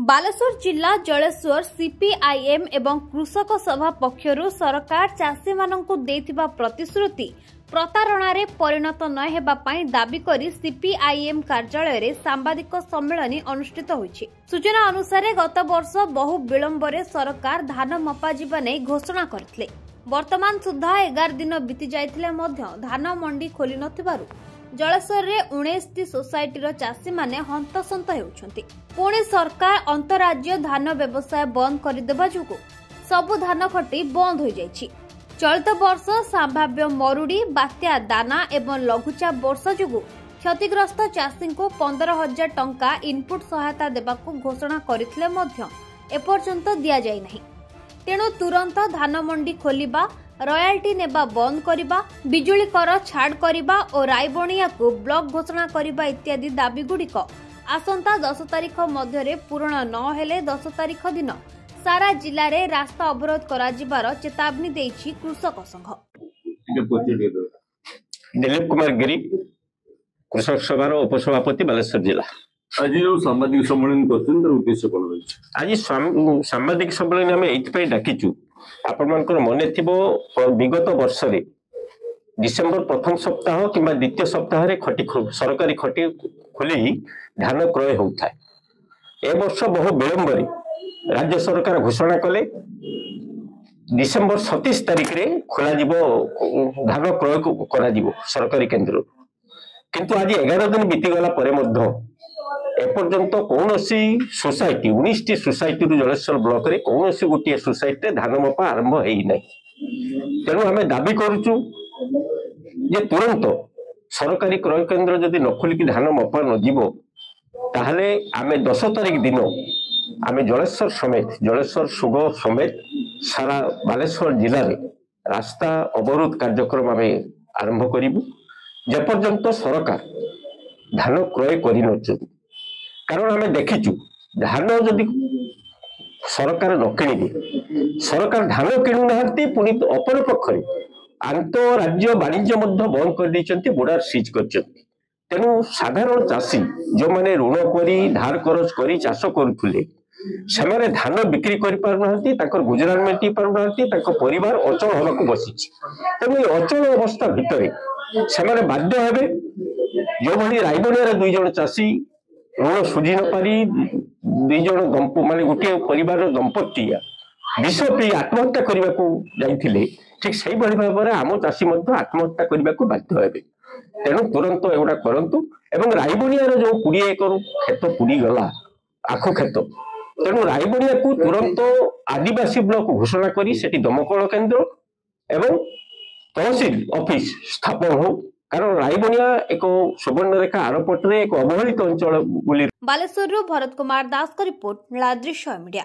बालेश्वर जिला जलेश्वर सीपीआईएम एवं कृषक सभा पक्षरु सरकार चाषी मानकु देथिबा प्रतिश्रुति प्रतारणा परिणत न हेबा पई दाबी करी सीपीआईएम कार्यालय रे सांबादिक सम्मेलन अनुष्ठित होइछि। सूचना अनुसार गत वर्ष बहु विलंबरे सरकार धान मपा जीवा नै घोषणा करथिले। वर्तमान सुधा 11 दिन बीती जाइथिले मध्य धान मंडी खोली नथिबारु जलेश्वर रे 19टी सोसाइटी रो चाषी माने हंतसंत हेउछंती। पुणे सरकार अंतरराज्य धान व्यवसाय बंद करदेबा जुगु सबु धान खटी बंद हो जाइछि। चलित वर्ष संभाव्य मरुड़ी बात्या दाना एवं लघुचाप वर्षा जुगु क्षतिग्रस्त चाषी को 15,000 टंका इनपुट सहायता देबाकू घोषणा करथिले मध्य एपर्यंत दिया जाय नाही। तेणु तुरंत धान मंडी खोलिबा, रॉयल्टी नेबा बंद करिबा, बिजुली कर छाड़ करिबा और रायबणिया को ब्लॉक घोषणा करिबा इत्यादि दाबी गुड़िक आसंता 10 तारिख मध्य पूरण न हेले 10 तारिख दिन सारा जिले में रास्ता अवरोध कराजिबार चेतावनी देइछि कृषक संघ। दिलीप कुमार गिरी, कृषक सभार उपसभापति, बालेश्वर जिला। आज जो सांबादिक सम्मेलन करछन तर उद्देश्य कोन अछि? आज सांबादिक सम्मेलन हम एथि डाकिचु। आपण मानकर मने थिबो विगत वर्ष रे डिसेंबर प्रथम सप्ताह किंबा द्वितीय सप्ताह रे खटी सरकारी खटी खुली धान क्रय होता। ए वर्ष बहु विलंब रे राज्य सरकार घोषणा कले डिसेंबर 27 तारिख रे खोला जीवो धान क्रय करा जीवो सरकारी केंद्र। किंतु आज 11 दिन बीती गला परे मध्य एपर्यंत कौनसी सोसाइटी 19टी सोसाइटी जलेश्वर ब्लॉक रे कौनसी गोटे सोसाइटी धान मपा आरंभ हेई नै। तेणु आम दाबी करूचु जे तुरंत सरकारी क्रय केंद्र जदि न खोलिकी धान मपा न जीवो ताहले आमे 10 तारिख दिन आमे जलेश्वर समेत जलेश्वर सुग समेत सारा बालेश्वर जिले में रास्ता अवरोध कार्यक्रम आमे आरंभ करिबु जेपर्यंत सरकार धान क्रय करि नचु। कारण आमे देखिचु धान जदि सरकार न किणिबे सरकार धान किणु नाहंती पुनी अपर पक्षरे आंतरराज्य वाणिज्य मध्य बंद कर दैछंती, बोर्डर सीज करछंती। तेणु साधारण चाषी जो माने ऋण करी धार करज करी चाष करुथुले सेमाने धान बिक्री करि पार नाहंती, ताकर गुजरान मेंटी पार नाहंती, ताकर परिवार अचल होबाकू बसिछि। तेणु अचल अवस्था भितरे सेमाने बाध्य हेबे जो भली रायबणियार 2 जण चाषी ऋण सुझी न पारी 2 जण माने गोटे परिवार दंपत्ति विष पी आत्महत्या करने को जाइथिले, ठीक से भाई भाव में आम चाषी आत्महत्या करने को बाध्य हेबे। तेणु तुरंत एगुड़ा करंतु एवं रायबणियार जो 20 एकर खेत पुरी गला आखु खेत, तेणु रायबणिया को तुरंत आदिवासी ब्लॉक घोषणा करी सेठी दमकल केंद्र एवं तहसील ऑफिस स्थापन हो। कारण रायबणिया एक सुवर्णरेखा आरपटरे एक अवहेलित अंचल। बालेश्वर भरत कुमार दास का रिपोर्ट, नीलाद्री मीडिया।